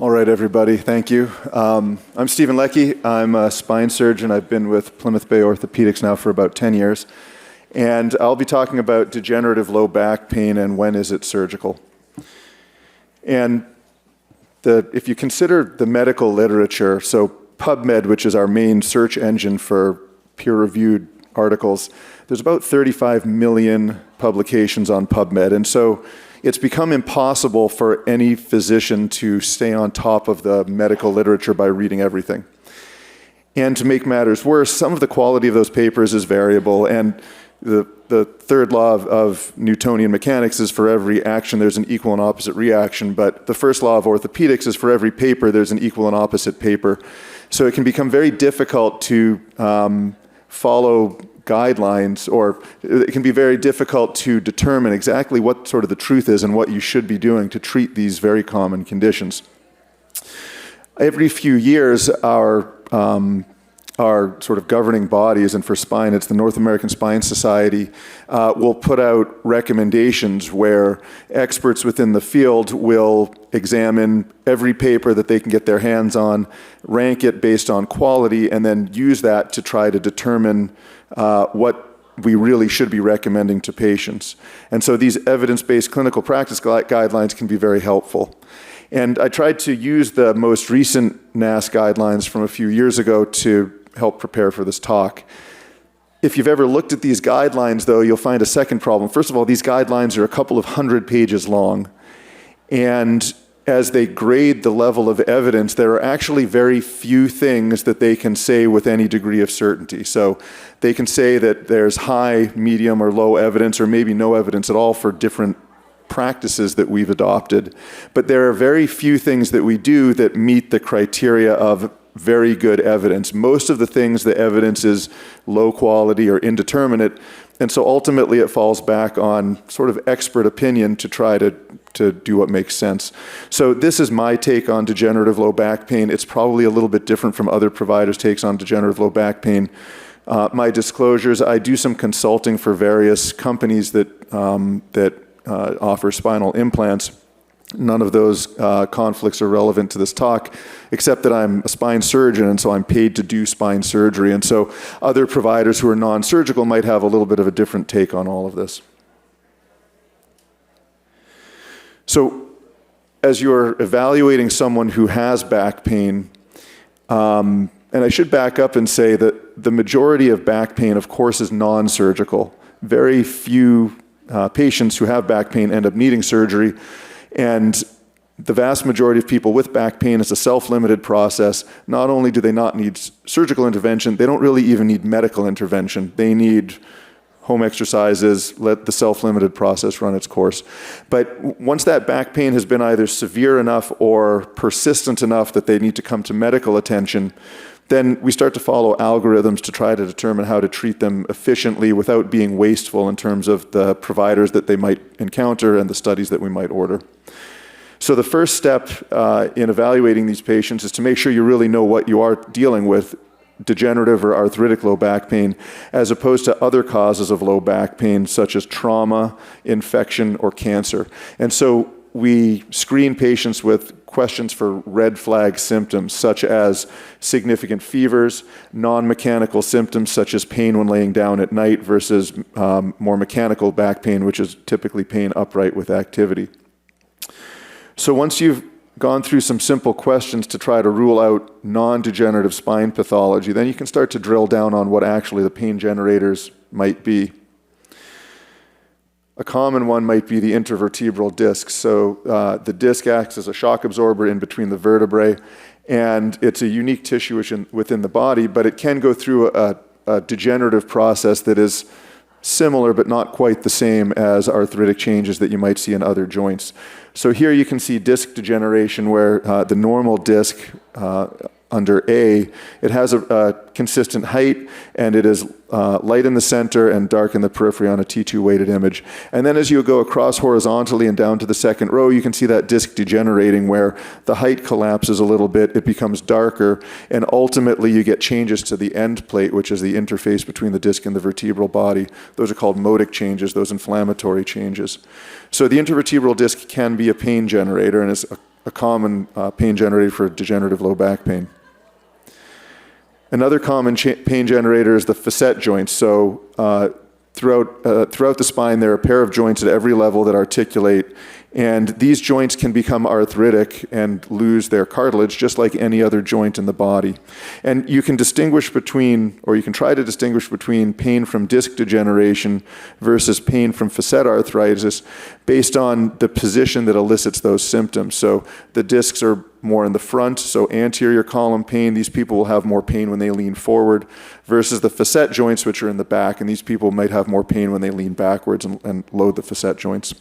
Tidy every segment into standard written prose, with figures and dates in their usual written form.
All right, everybody, thank you. I'm Stephen Leckie. I'm a spine surgeon. I've been with Plymouth Bay Orthopedics now for about 10 years. And I'll be talking about degenerative low back pain and when is it surgical. And if you consider the medical literature, so PubMed, which is our main search engine for peer-reviewed articles, there's about 35 million publications on PubMed. And so it's become impossible for any physician to stay on top of the medical literature by reading everything. And to make matters worse, some of the quality of those papers is variable, and the third law of Newtonian mechanics is for every action there's an equal and opposite reaction, but the first law of orthopedics is for every paper there's an equal and opposite paper. So it can become very difficult to follow guidelines, or it can be very difficult to determine exactly what sort of the truth is and what you should be doing to treat these very common conditions. Every few years, our sort of governing bodies, and for spine, it's the North American Spine Society, will put out recommendations where experts within the field will examine every paper that they can get their hands on, rank it based on quality, and then use that to try to determine what we really should be recommending to patients. And so these evidence-based clinical practice guidelines can be very helpful. And I tried to use the most recent NAS guidelines from a few years ago to help prepare for this talk. If you've ever looked at these guidelines, though, you'll find a second problem. First of all, these guidelines are a couple of 100 pages long. And as they grade the level of evidence, there are actually very few things that they can say with any degree of certainty. So they can say that there's high, medium, or low evidence, or maybe no evidence at all for different practices that we've adopted. But there are very few things that we do that meet the criteria of very good evidence. Most of the things, the evidence is low quality or indeterminate, and so ultimately it falls back on sort of expert opinion to try to do what makes sense. So this is my take on degenerative low back pain. It's probably a little bit different from other providers' takes on degenerative low back pain. My disclosures, I do some consulting for various companies that offer spinal implants. None of those conflicts are relevant to this talk, except that I'm a spine surgeon, and so I'm paid to do spine surgery. And so other providers who are non-surgical might have a little bit of a different take on all of this. So as you're evaluating someone who has back pain, and I should back up and say that the majority of back pain, of course, is non-surgical. Very few patients who have back pain end up needing surgery. And the vast majority of people with back pain is a self-limited process. Not only do they not need surgical intervention, they don't really even need medical intervention. They need home exercises, let the self-limited process run its course. But once that back pain has been either severe enough or persistent enough that they need to come to medical attention, then we start to follow algorithms to try to determine how to treat them efficiently without being wasteful in terms of the providers that they might encounter and the studies that we might order. So the first step in evaluating these patients is to make sure you really know what you are dealing with, degenerative or arthritic low back pain, as opposed to other causes of low back pain, such as trauma, infection, or cancer. And so we screen patients with questions for red flag symptoms, such as significant fevers, non-mechanical symptoms, such as pain when laying down at night, versus more mechanical back pain, which is typically pain upright with activity. So once you've gone through some simple questions to try to rule out non-degenerative spine pathology, then you can start to drill down on what actually the pain generators might be. A common one might be the intervertebral disc. So the disc acts as a shock absorber in between the vertebrae, and it's a unique tissue within the body, but it can go through a degenerative process that is similar but not quite the same as arthritic changes that you might see in other joints. So here you can see disc degeneration, where the normal disc under A, it has a consistent height, and it is light in the center and dark in the periphery on a T2 weighted image. And then as you go across horizontally and down to the second row, you can see that disc degenerating, where the height collapses a little bit, it becomes darker, and ultimately you get changes to the end plate, which is the interface between the disc and the vertebral body. Those are called modic changes, those inflammatory changes. So the intervertebral disc can be a pain generator, and is a a common pain generator for degenerative low back pain. Another common pain generator is the facet joints. So throughout the spine, there are a pair of joints at every level that articulate, and these joints can become arthritic and lose their cartilage just like any other joint in the body. And you can distinguish between, or you can try to distinguish between pain from disc degeneration versus pain from facet arthritis based on the position that elicits those symptoms. So the discs are more in the front, so anterior column pain, these people will have more pain when they lean forward, versus the facet joints, which are in the back, and these people might have more pain when they lean backwards and load the facet joints.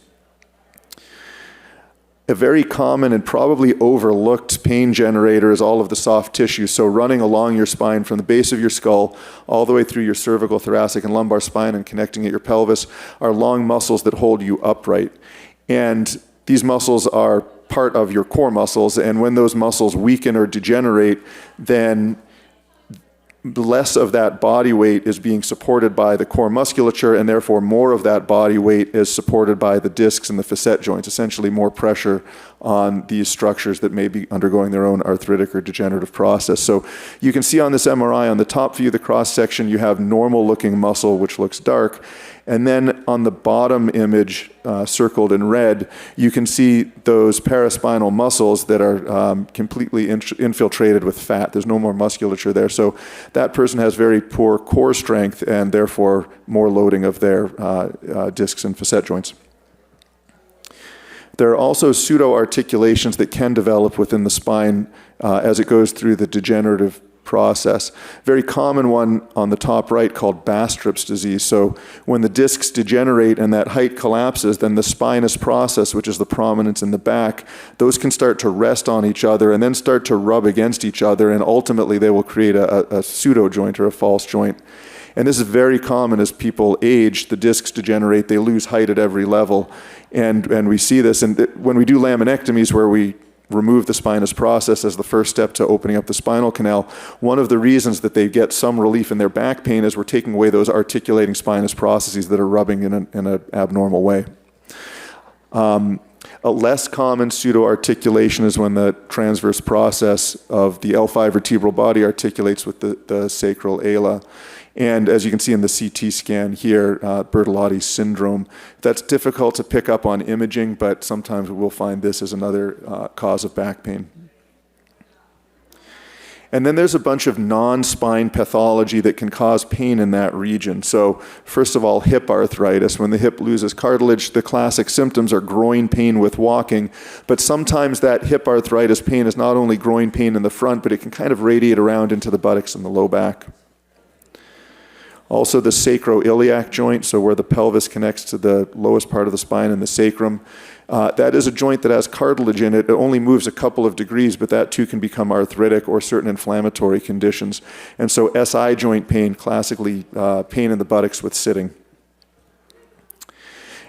A very common and probably overlooked pain generator is all of the soft tissue. So running along your spine from the base of your skull all the way through your cervical, thoracic, and lumbar spine and connecting at your pelvis are long muscles that hold you upright. And these muscles are part of your core muscles, and when those muscles weaken or degenerate, then less of that body weight is being supported by the core musculature, and therefore more of that body weight is supported by the discs and the facet joints, essentially more pressure on these structures that may be undergoing their own arthritic or degenerative process. So you can see on this MRI, on the top view of the cross-section, you have normal-looking muscle, which looks dark, and then on the bottom image, circled in red, you can see those paraspinal muscles that are completely infiltrated with fat. There's no more musculature there. So that person has very poor core strength and therefore more loading of their discs and facet joints. There are also pseudo-articulations that can develop within the spine as it goes through the degenerative process. Very common one on the top right called Bastrup's disease. So when the discs degenerate and that height collapses, then the spinous process, which is the prominence in the back, those can start to rest on each other and then start to rub against each other, and ultimately they will create a pseudo joint or a false joint. And this is very common as people age. The discs degenerate, they lose height at every level, and we see this. And when we do laminectomies, where we remove the spinous process as the first step to opening up the spinal canal, one of the reasons that they get some relief in their back pain is we're taking away those articulating spinous processes that are rubbing in an abnormal way. A less common pseudo-articulation is when the transverse process of the L5 vertebral body articulates with the sacral ala. And as you can see in the CT scan here, Bertolotti's syndrome, that's difficult to pick up on imaging, but sometimes we'll find this as another cause of back pain. And then there's a bunch of non-spine pathology that can cause pain in that region. So first of all, hip arthritis. When the hip loses cartilage, the classic symptoms are groin pain with walking. But sometimes that hip arthritis pain is not only groin pain in the front, but it can kind of radiate around into the buttocks and the low back. Also the sacroiliac joint, so where the pelvis connects to the lowest part of the spine and the sacrum. That is a joint that has cartilage in it. It only moves a couple of degrees, but that too can become arthritic or certain inflammatory conditions. And so SI joint pain, classically pain in the buttocks with sitting.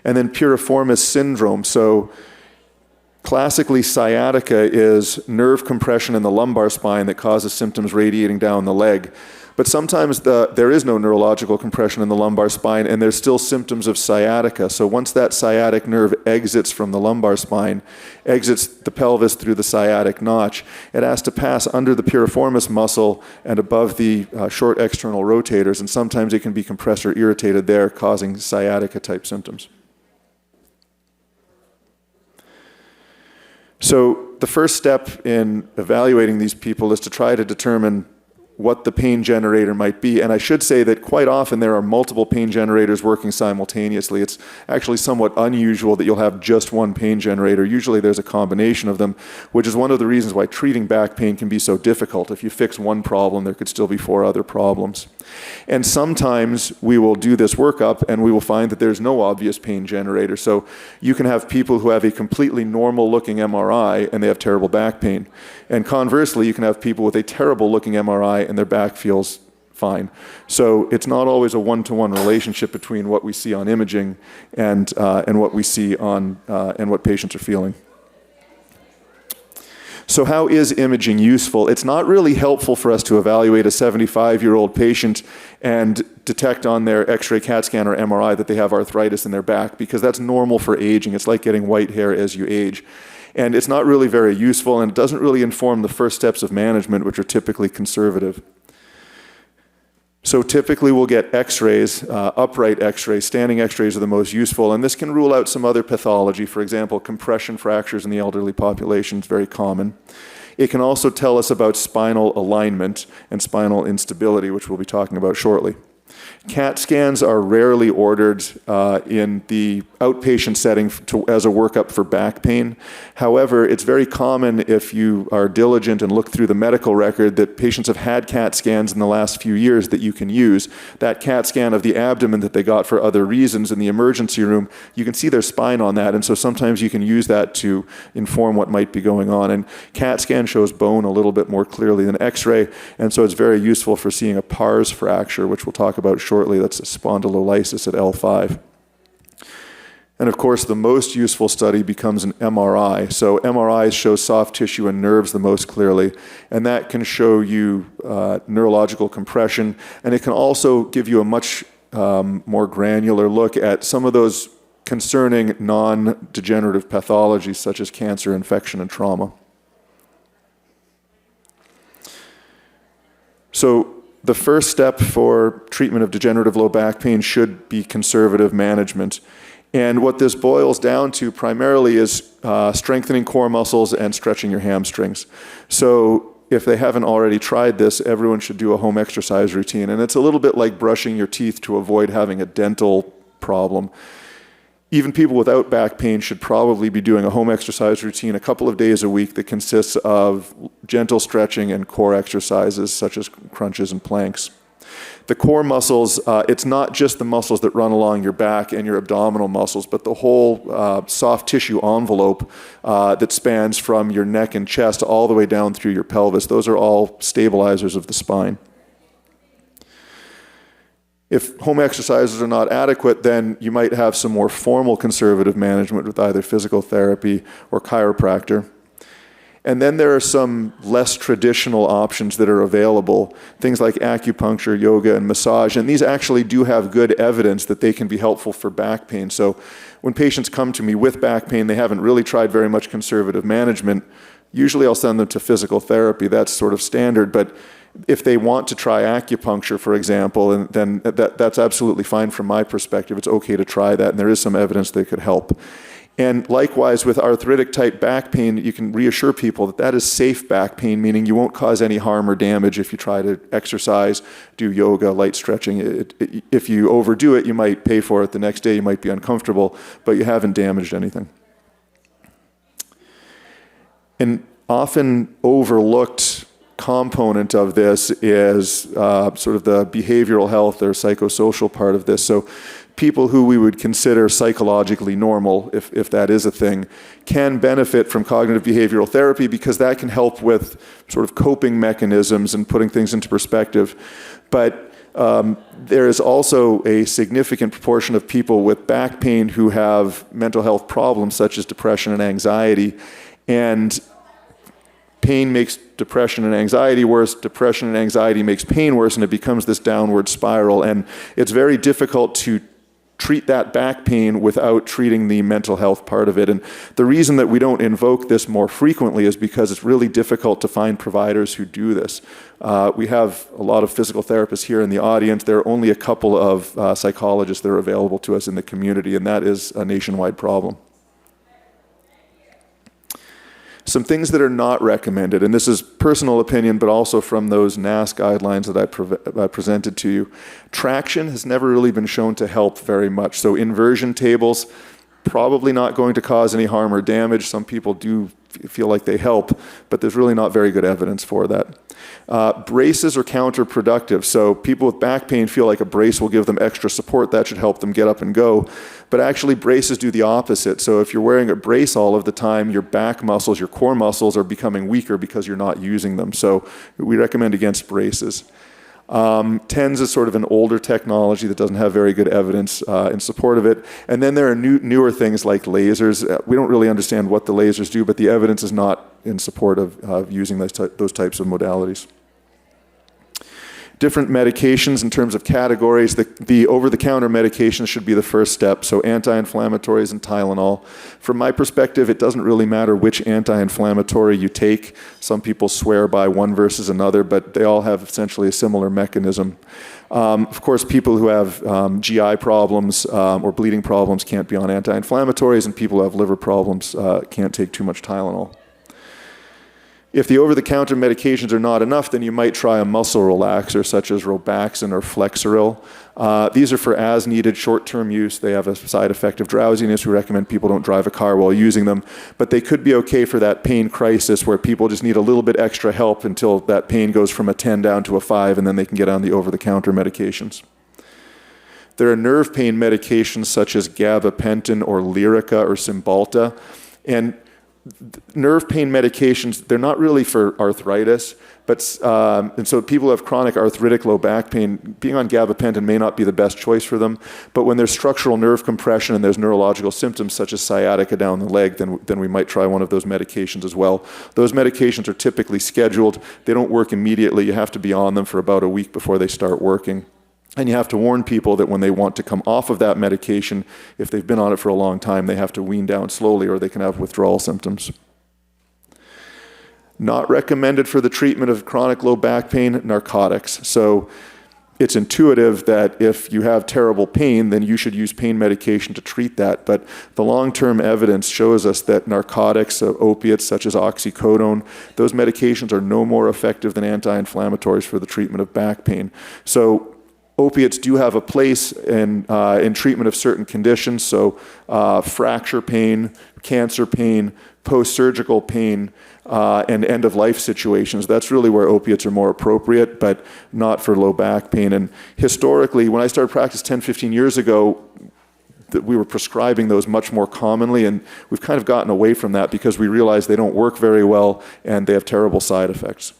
And then piriformis syndrome. So classically, sciatica is nerve compression in the lumbar spine that causes symptoms radiating down the leg. But sometimes there is no neurological compression in the lumbar spine, and there's still symptoms of sciatica. So once that sciatic nerve exits from the lumbar spine, exits the pelvis through the sciatic notch, it has to pass under the piriformis muscle and above the short external rotators, and sometimes it can be compressed or irritated there, causing sciatica-type symptoms. So the first step in evaluating these people is to try to determine what the pain generator might be. And I should say that quite often there are multiple pain generators working simultaneously. It's actually somewhat unusual that you'll have just one pain generator. Usually there's a combination of them, which is one of the reasons why treating back pain can be so difficult. If you fix one problem, there could still be 4 other problems. And sometimes we will do this workup and we will find that there's no obvious pain generator. So you can have people who have a completely normal looking MRI and they have terrible back pain. And conversely, you can have people with a terrible looking MRI and their back feels fine. So it's not always a one-to-one relationship between what we see on imaging and what we see on and what patients are feeling. So how is imaging useful? It's not really helpful for us to evaluate a 75-year-old patient and detect on their X-ray, CAT scan, or MRI that they have arthritis in their back, because that's normal for aging. It's like getting white hair as you age. And it's not really very useful, and it doesn't really inform the first steps of management, which are typically conservative. So typically we'll get X-rays, upright X-rays, standing X-rays are the most useful, and this can rule out some other pathology. For example, compression fractures in the elderly population is very common. It can also tell us about spinal alignment and spinal instability, which we'll be talking about shortly. CAT scans are rarely ordered in the outpatient setting as a workup for back pain. However, it's very common, if you are diligent and look through the medical record, that patients have had CAT scans in the last few years that you can use. That CAT scan of the abdomen that they got for other reasons in the emergency room, you can see their spine on that, and so sometimes you can use that to inform what might be going on. And CAT scan shows bone a little bit more clearly than X-ray, and so it's very useful for seeing a pars fracture, which we'll talk about shortly. That's a spondylolysis at L5. And of course, the most useful study becomes an MRI. So MRIs show soft tissue and nerves the most clearly, and that can show you neurological compression, and it can also give you a much more granular look at some of those concerning non-degenerative pathologies such as cancer, infection, and trauma. So the first step for treatment of degenerative low back pain should be conservative management. And what this boils down to primarily is strengthening core muscles and stretching your hamstrings. So if they haven't already tried this, everyone should do a home exercise routine. And it's a little bit like brushing your teeth to avoid having a dental problem. Even people without back pain should probably be doing a home exercise routine a couple of days a week that consists of gentle stretching and core exercises such as crunches and planks. The core muscles, it's not just the muscles that run along your back and your abdominal muscles, but the whole soft tissue envelope that spans from your neck and chest all the way down through your pelvis. Those are all stabilizers of the spine. If home exercises are not adequate, then you might have some more formal conservative management with either physical therapy or chiropractor. And then there are some less traditional options that are available, things like acupuncture, yoga, and massage, and these actually do have good evidence that they can be helpful for back pain. So when patients come to me with back pain, they haven't really tried very much conservative management. Usually I'll send them to physical therapy. That's sort of standard, but if they want to try acupuncture, for example, then that's absolutely fine from my perspective. It's okay to try that, and there is some evidence that could help. And likewise, with arthritic type back pain, you can reassure people that that is safe back pain, meaning you won't cause any harm or damage if you try to exercise, do yoga, light stretching. If you overdo it, you might pay for it the next day, you might be uncomfortable, but you haven't damaged anything. An often overlooked component of this is sort of the behavioral health or psychosocial part of this. So people who we would consider psychologically normal, if that is a thing, can benefit from cognitive behavioral therapy because that can help with sort of coping mechanisms and putting things into perspective. But there is also a significant proportion of people with back pain who have mental health problems such as depression and anxiety. And pain makes depression and anxiety worse, depression and anxiety makes pain worse, and it becomes this downward spiral. And it's very difficult to treat that back pain without treating the mental health part of it. And the reason that we don't invoke this more frequently is because it's really difficult to find providers who do this. We have a lot of physical therapists here in the audience. There are only a couple of psychologists that are available to us in the community, and that is a nationwide problem. Some things that are not recommended, and this is personal opinion, but also from those NAS guidelines that I presented to you. Traction has never really been shown to help very much. So inversion tables, probably not going to cause any harm or damage. Some people do feel like they help, but there's really not very good evidence for that. Braces are counterproductive. So people with back pain feel like a brace will give them extra support. That should help them get up and go. But actually braces do the opposite. So if you're wearing a brace all of the time, your back muscles, your core muscles are becoming weaker because you're not using them. So we recommend against braces. TENS is sort of an older technology that doesn't have very good evidence in support of it. And then there are newer things like lasers. We don't really understand what the lasers do, but the evidence is not in support of using those types of modalities. Different medications in terms of categories. The over-the-counter medications should be the first step, so anti-inflammatories and Tylenol. From my perspective, it doesn't really matter which anti-inflammatory you take. Some people swear by one versus another, but they all have essentially a similar mechanism. Of course, people who have GI problems or bleeding problems can't be on anti-inflammatories, and people who have liver problems can't take too much Tylenol. If the over-the-counter medications are not enough, then you might try a muscle relaxer such as Robaxin or Flexeril. These are for as-needed short-term use. They have a side effect of drowsiness. We recommend people don't drive a car while using them, but they could be okay for that pain crisis where people just need a little bit extra help until that pain goes from a 10 down to a 5, and then they can get on the over-the-counter medications. There are nerve pain medications such as gabapentin or Lyrica or Cymbalta, and nerve pain medications, they're not really for arthritis, but and so people who have chronic arthritic low back pain, being on gabapentin may not be the best choice for them, but when there's structural nerve compression and there's neurological symptoms such as sciatica down the leg, then we might try one of those medications as well. Those medications are typically scheduled. They don't work immediately. You have to be on them for about a week before they start working. And you have to warn people that when they want to come off of that medication, if they've been on it for a long time, they have to wean down slowly or they can have withdrawal symptoms. Not recommended for the treatment of chronic low back pain, narcotics. So it's intuitive that if you have terrible pain, then you should use pain medication to treat that. But the long-term evidence shows us that narcotics, opiates such as oxycodone, those medications are no more effective than anti-inflammatories for the treatment of back pain. So opiates do have a place in treatment of certain conditions, so fracture pain, cancer pain, post-surgical pain, and end-of-life situations. That's really where opiates are more appropriate, but not for low back pain. And historically, when I started practice 10, 15 years ago, we were prescribing those much more commonly, and we've kind of gotten away from that because we realize they don't work very well and they have terrible side effects.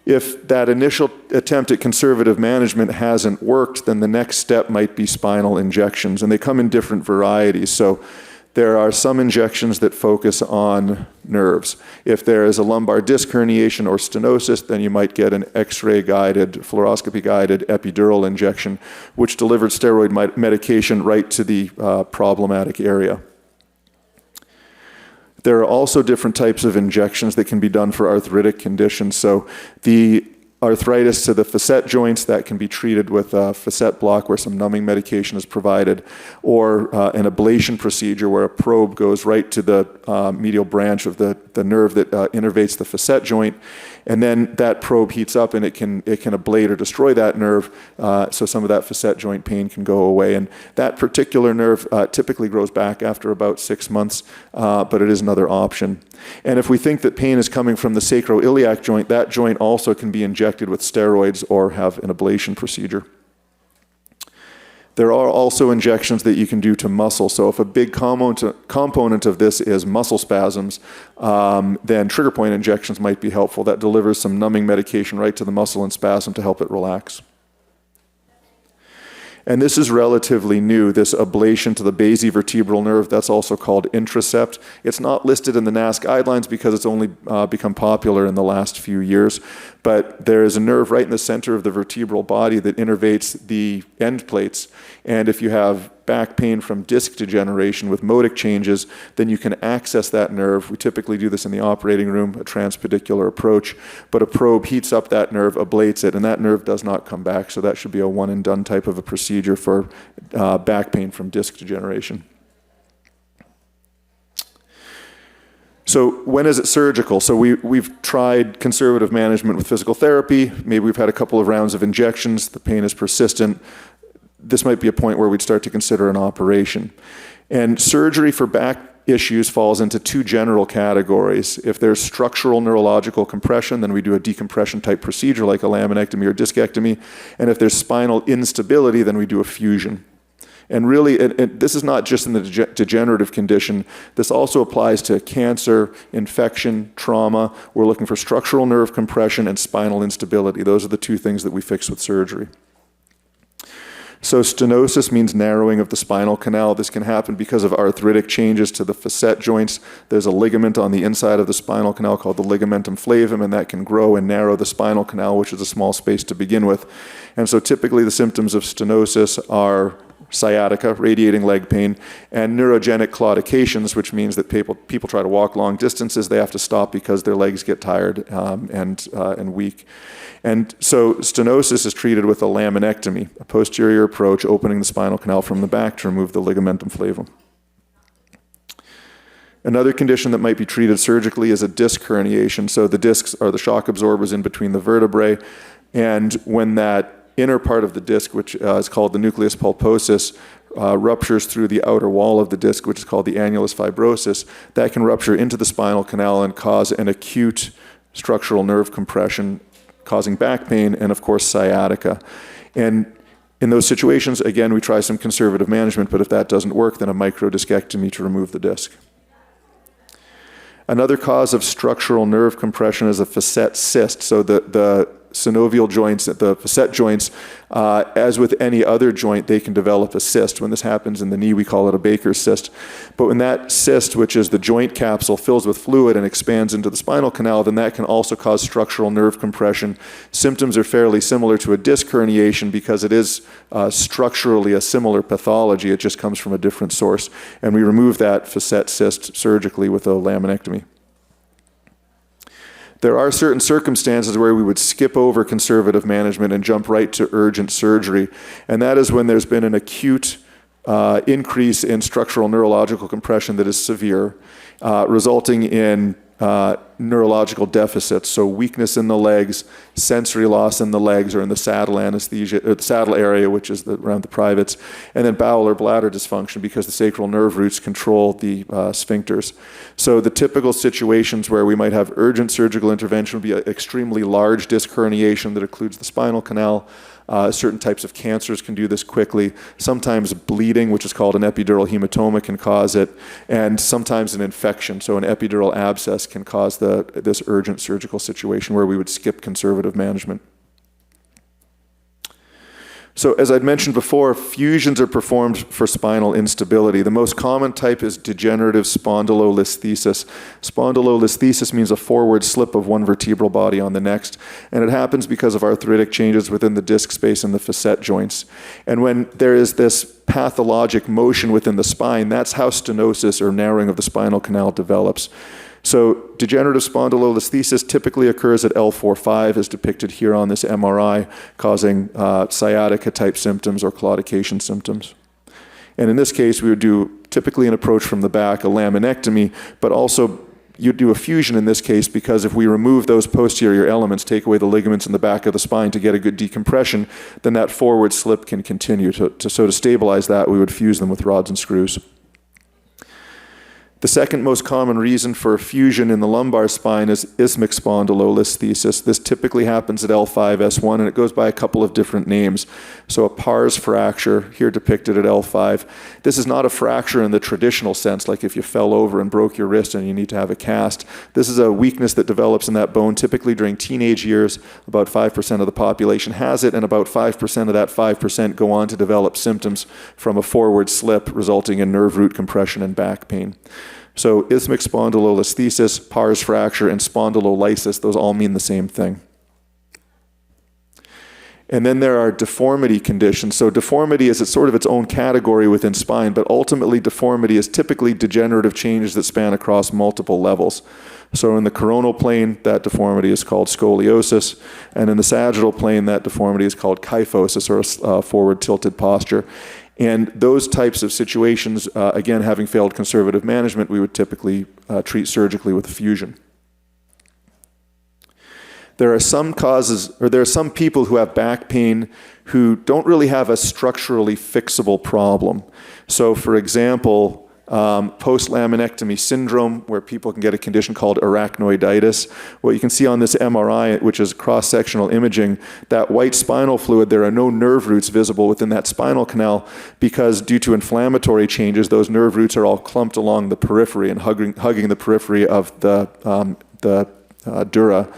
If that initial attempt at conservative management hasn't worked, then the next step might be spinal injections, and they come in different varieties. So there are some injections that focus on nerves. If there is a lumbar disc herniation or stenosis, then you might get an X-ray guided, fluoroscopy guided epidural injection, which delivers steroid medication right to the problematic area. There are also different types of injections that can be done for arthritic conditions. So the arthritis to the facet joints, that can be treated with a facet block where some numbing medication is provided, or an ablation procedure where a probe goes right to the medial branch of the nerve that innervates the facet joint, and then that probe heats up and it can ablate or destroy that nerve, so some of that facet joint pain can go away. And that particular nerve typically grows back after about 6 months, but it is another option. And if we think that pain is coming from the sacroiliac joint, that joint also can be injected with steroids or have an ablation procedure. There are also injections that you can do to muscle. So if a big component of this is muscle spasms, then trigger point injections might be helpful. That delivers some numbing medication right to the muscle and spasm to help it relax. And this is relatively new, this ablation to the basivertebral nerve. That's also called Intracept. It's not listed in the NASS guidelines because it's only become popular in the last few years. But there is a nerve right in the center of the vertebral body that innervates the end plates. And if you have back pain from disc degeneration with modic changes, then you can access that nerve. We typically do this in the operating room, a transpedicular approach, but a probe heats up that nerve, ablates it, and that nerve does not come back. So that should be a one and done type of a procedure for back pain from disc degeneration. So when is it surgical? So we've tried conservative management with physical therapy. Maybe we've had a couple of rounds of injections. The pain is persistent. This might be a point where we'd start to consider an operation. And surgery for back issues falls into two general categories. If there's structural neurological compression, then we do a decompression type procedure like a laminectomy or discectomy. And if there's spinal instability, then we do a fusion. And really, this is not just in the degenerative condition. This also applies to cancer, infection, trauma. We're looking for structural nerve compression and spinal instability. Those are the two things that we fix with surgery. So stenosis means narrowing of the spinal canal. This can happen because of arthritic changes to the facet joints. There's a ligament on the inside of the spinal canal called the ligamentum flavum, and that can grow and narrow the spinal canal, which is a small space to begin with. And so typically the symptoms of stenosis are sciatica, radiating leg pain, and neurogenic claudications, which means that people try to walk long distances. They have to stop because their legs get tired and weak. And so stenosis is treated with a laminectomy, a posterior approach, opening the spinal canal from the back to remove the ligamentum flavum. Another condition that might be treated surgically is a disc herniation. So the discs are the shock absorbers in between the vertebrae, and when that inner part of the disc, which is called the nucleus pulposus, ruptures through the outer wall of the disc, which is called the annulus fibrosus, that can rupture into the spinal canal and cause an acute structural nerve compression, causing back pain and, of course, sciatica. And in those situations, again, we try some conservative management, but if that doesn't work, then a microdiscectomy to remove the disc. Another cause of structural nerve compression is a facet cyst. So the synovial joints, the facet joints, as with any other joint, they can develop a cyst. When this happens in the knee, we call it a Baker's cyst. But when that cyst, which is the joint capsule, fills with fluid and expands into the spinal canal, then that can also cause structural nerve compression. Symptoms are fairly similar to a disc herniation because it is structurally a similar pathology. It just comes from a different source. And we remove that facet cyst surgically with a laminectomy. There are certain circumstances where we would skip over conservative management and jump right to urgent surgery, and that is when there's been an acute increase in structural neurological compression that is severe, resulting in neurological deficits, so weakness in the legs, sensory loss in the legs or in the saddle anesthesia, or the saddle area, which is around the privates, and then bowel or bladder dysfunction because the sacral nerve roots control the sphincters. So the typical situations where we might have urgent surgical intervention would be an extremely large disc herniation that occludes the spinal canal. Certain types of cancers can do this quickly. Sometimes bleeding, which is called an epidural hematoma, can cause it, and sometimes an infection. So an epidural abscess can cause this urgent surgical situation where we would skip conservative management. So as I'd mentioned before, fusions are performed for spinal instability. The most common type is degenerative spondylolisthesis. Spondylolisthesis means a forward slip of one vertebral body on the next, and it happens because of arthritic changes within the disc space and the facet joints. And when there is this pathologic motion within the spine, that's how stenosis or narrowing of the spinal canal develops. So degenerative spondylolisthesis typically occurs at L4-5, as depicted here on this MRI, causing sciatica-type symptoms or claudication symptoms. And in this case, we would do typically an approach from the back, a laminectomy, but also you'd do a fusion in this case because if we remove those posterior elements, take away the ligaments in the back of the spine to get a good decompression, then that forward slip can continue. So to stabilize that, we would fuse them with rods and screws. The second most common reason for fusion in the lumbar spine is isthmic spondylolisthesis. This typically happens at L5-S1, and it goes by a couple of different names. So a pars fracture, here depicted at L5. This is not a fracture in the traditional sense, like if you fell over and broke your wrist and you need to have a cast. This is a weakness that develops in that bone typically during teenage years. About 5% of the population has it, and about 5% of that 5% go on to develop symptoms from a forward slip, resulting in nerve root compression and back pain. So isthmic spondylolisthesis, pars fracture, and spondylolysis, those all mean the same thing. And then there are deformity conditions. So deformity is sort of its own category within spine, but ultimately deformity is typically degenerative changes that span across multiple levels. So in the coronal plane, that deformity is called scoliosis, and in the sagittal plane, that deformity is called kyphosis, or forward tilted posture. And those types of situations, again, having failed conservative management, we would typically treat surgically with fusion. There are some causes, or there are some people who have back pain who don't really have a structurally fixable problem. So for example, post-laminectomy syndrome, where people can get a condition called arachnoiditis. What you can see on this MRI, which is cross-sectional imaging, that white spinal fluid, there are no nerve roots visible within that spinal canal because due to inflammatory changes, those nerve roots are all clumped along the periphery and hugging the periphery of the dura.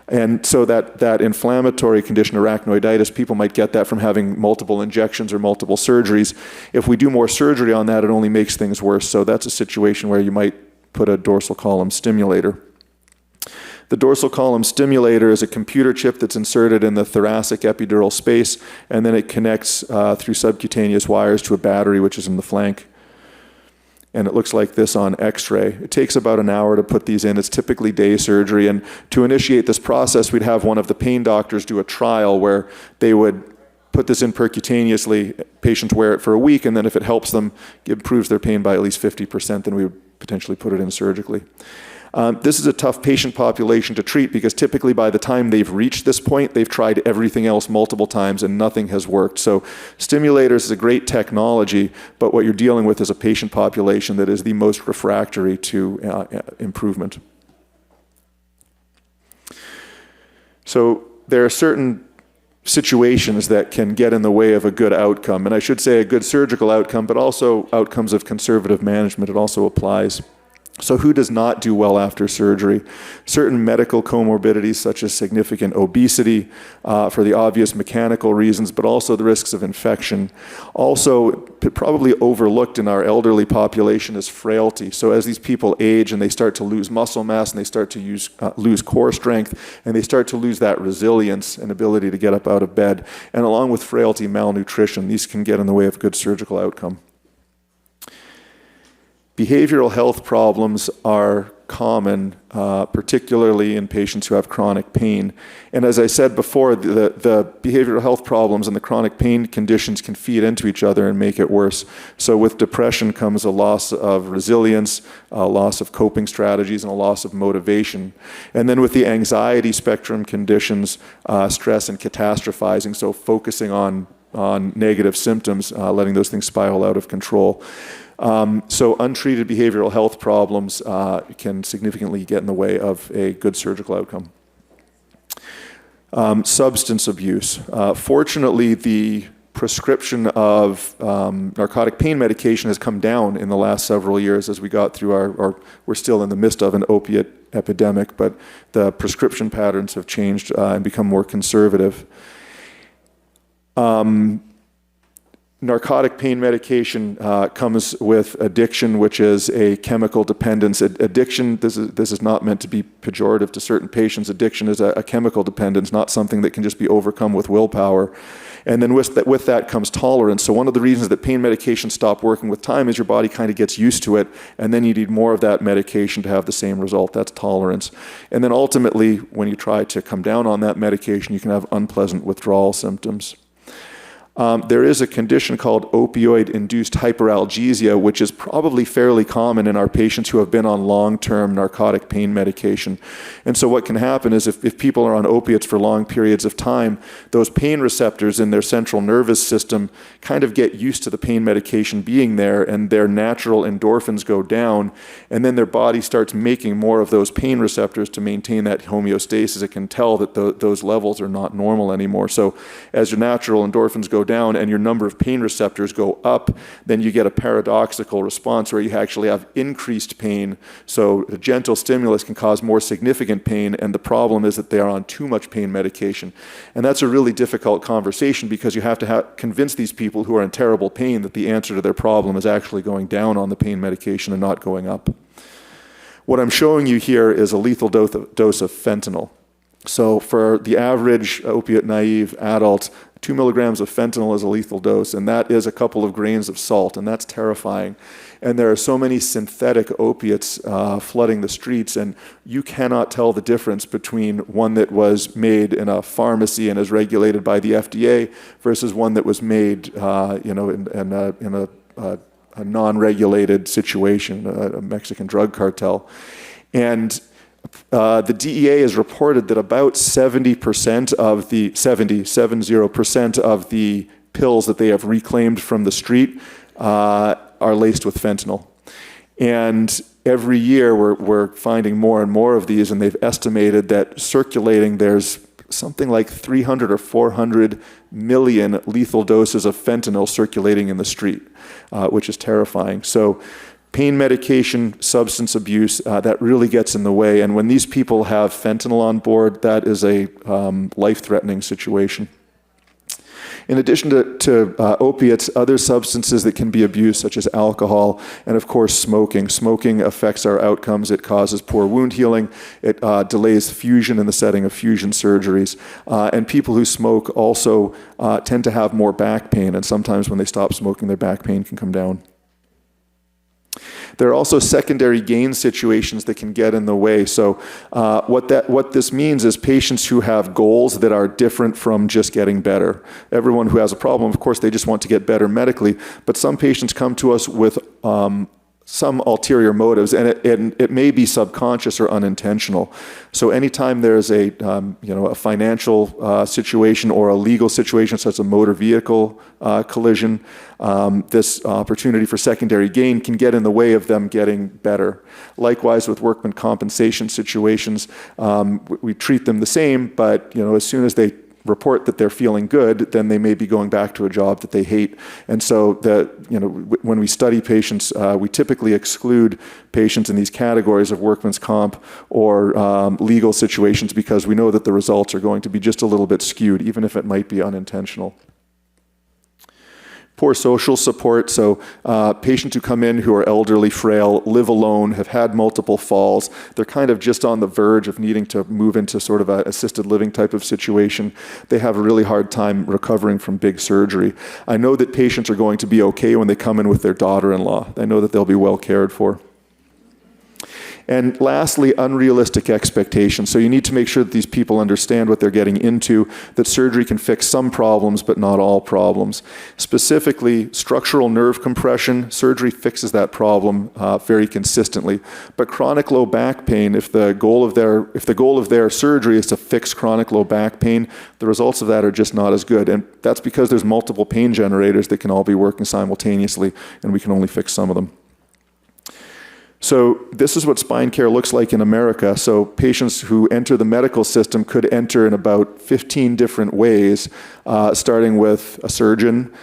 And so that inflammatory condition, arachnoiditis, people might get that from having multiple injections or multiple surgeries. If we do more surgery on that, it only makes things worse. So that's a situation where you might put a dorsal column stimulator. The dorsal column stimulator is a computer chip that's inserted in the thoracic epidural space, and then it connects through subcutaneous wires to a battery, which is in the flank. And it looks like this on X-ray. It takes about an hour to put these in. It's typically day surgery. And to initiate this process, we'd have one of the pain doctors do a trial where they would put this in percutaneously, patients wear it for a week, and then if it helps them, improves their pain by at least 50%, then we would potentially put it in surgically. This is a tough patient population to treat because typically by the time they've reached this point, they've tried everything else multiple times and nothing has worked. So stimulators is a great technology, but what you're dealing with is a patient population that is the most refractory to improvement. So there are certain situations that can get in the way of a good outcome, and I should say a good surgical outcome, but also outcomes of conservative management. It also applies. So who does not do well after surgery? Certain medical comorbidities such as significant obesity for the obvious mechanical reasons, but also the risks of infection. Also, probably overlooked in our elderly population is frailty. So as these people age and they start to lose muscle mass and they start to lose core strength and they start to lose that resilience and ability to get up out of bed, and along with frailty, malnutrition, these can get in the way of a good surgical outcome. Behavioral health problems are common, particularly in patients who have chronic pain. And as I said before, the behavioral health problems and the chronic pain conditions can feed into each other and make it worse. So with depression comes a loss of resilience, a loss of coping strategies, and a loss of motivation. And then with the anxiety spectrum conditions, stress and catastrophizing, so focusing on negative symptoms, letting those things spiral out of control. So untreated behavioral health problems can significantly get in the way of a good surgical outcome. Substance abuse. Fortunately, the prescription of narcotic pain medication has come down in the last several years as we got through we're still in the midst of an opiate epidemic, but the prescription patterns have changed and become more conservative. Narcotic pain medication comes with addiction, which is a chemical dependence. Addiction, this is not meant to be pejorative to certain patients. Addiction is a chemical dependence, not something that can just be overcome with willpower. And then with that comes tolerance. So one of the reasons that pain medications stop working with time is your body kind of gets used to it, and then you need more of that medication to have the same result. That's tolerance. And then ultimately, when you try to come down on that medication, you can have unpleasant withdrawal symptoms. There is a condition called opioid-induced hyperalgesia, which is probably fairly common in our patients who have been on long-term narcotic pain medication. And so what can happen is if people are on opiates for long periods of time, those pain receptors in their central nervous system kind of get used to the pain medication being there, and their natural endorphins go down, and then their body starts making more of those pain receptors to maintain that homeostasis. It can tell that those levels are not normal anymore. So as your natural endorphins go down and your number of pain receptors go up, then you get a paradoxical response where you actually have increased pain. So a gentle stimulus can cause more significant pain, and the problem is that they are on too much pain medication. And that's a really difficult conversation because you have to convince these people who are in terrible pain that the answer to their problem is actually going down on the pain medication and not going up. What I'm showing you here is a lethal dose of fentanyl. So for the average opiate-naive adult, 2 milligrams of fentanyl is a lethal dose, and that is a couple of grains of salt, and that's terrifying. And there are so many synthetic opiates flooding the streets, and you cannot tell the difference between one that was made in a pharmacy and is regulated by the FDA versus one that was made in a non-regulated situation, a Mexican drug cartel. And the DEA has reported that about 70% of the 70% of the pills that they have reclaimed from the street are laced with fentanyl. And every year we're finding more and more of these, and they've estimated that circulating there's something like 300 or 400 million lethal doses of fentanyl circulating in the street, which is terrifying. So pain medication, substance abuse, that really gets in the way. And when these people have fentanyl on board, that is a life-threatening situation. In addition to opiates, other substances that can be abused, such as alcohol, and of course smoking. Smoking affects our outcomes. It causes poor wound healing. It delays fusion in the setting of fusion surgeries. And people who smoke also tend to have more back pain, and sometimes when they stop smoking, their back pain can come down. There are also secondary gain situations that can get in the way. So what this means is patients who have goals that are different from just getting better. Everyone who has a problem, of course, they just want to get better medically, but some patients come to us with some ulterior motives, and it may be subconscious or unintentional. So anytime there's a financial situation or a legal situation, such as a motor vehicle collision, this opportunity for secondary gain can get in the way of them getting better. Likewise, with workman compensation situations, we treat them the same, but as soon as they report that they're feeling good, then they may be going back to a job that they hate. And so when we study patients, we typically exclude patients in these categories of workman's comp or legal situations because we know that the results are going to be just a little bit skewed, even if it might be unintentional. Poor social support, so patients who come in who are elderly, frail, live alone, have had multiple falls, they're kind of just on the verge of needing to move into sort of an assisted living type of situation. They have a really hard time recovering from big surgery. I know that patients are going to be okay when they come in with their daughter-in-law. I know that they'll be well cared for. And lastly, unrealistic expectations. So you need to make sure that these people understand what they're getting into, that surgery can fix some problems, but not all problems. Specifically, structural nerve compression, surgery fixes that problem very consistently. But chronic low back pain, if the goal of their surgery is to fix chronic low back pain, the results of that are just not as good. And that's because there's multiple pain generators that can all be working simultaneously, and we can only fix some of them. So this is what spine care looks like in America. So patients who enter the medical system could enter in about 15 different ways, starting with a surgeon,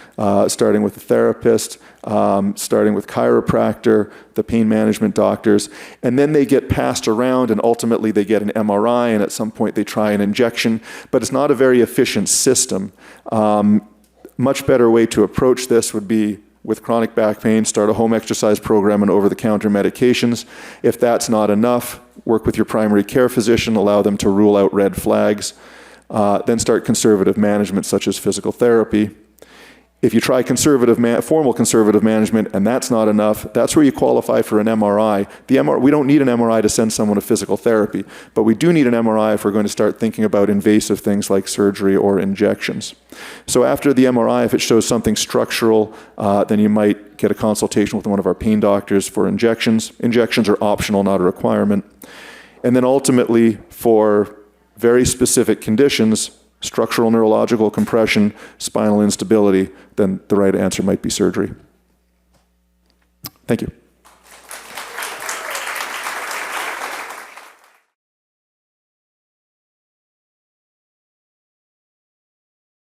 starting with a therapist, starting with chiropractor, the pain management doctors, and then they get passed around and ultimately they get an MRI, and at some point they try an injection, but it's not a very efficient system. Much better way to approach this would be with chronic back pain, start a home exercise program and over-the-counter medications. If that's not enough, work with your primary care physician, allow them to rule out red flags. Then start conservative management such as physical therapy. If you try formal conservative management and that's not enough, that's where you qualify for an MRI. We don't need an MRI to send someone to physical therapy, but we do need an MRI if we're going to start thinking about invasive things like surgery or injections. So after the MRI, if it shows something structural, then you might get a consultation with one of our pain doctors for injections. Injections are optional, not a requirement. And then ultimately, for very specific conditions, structural neurological compression, spinal instability, then the right answer might be surgery. Thank you.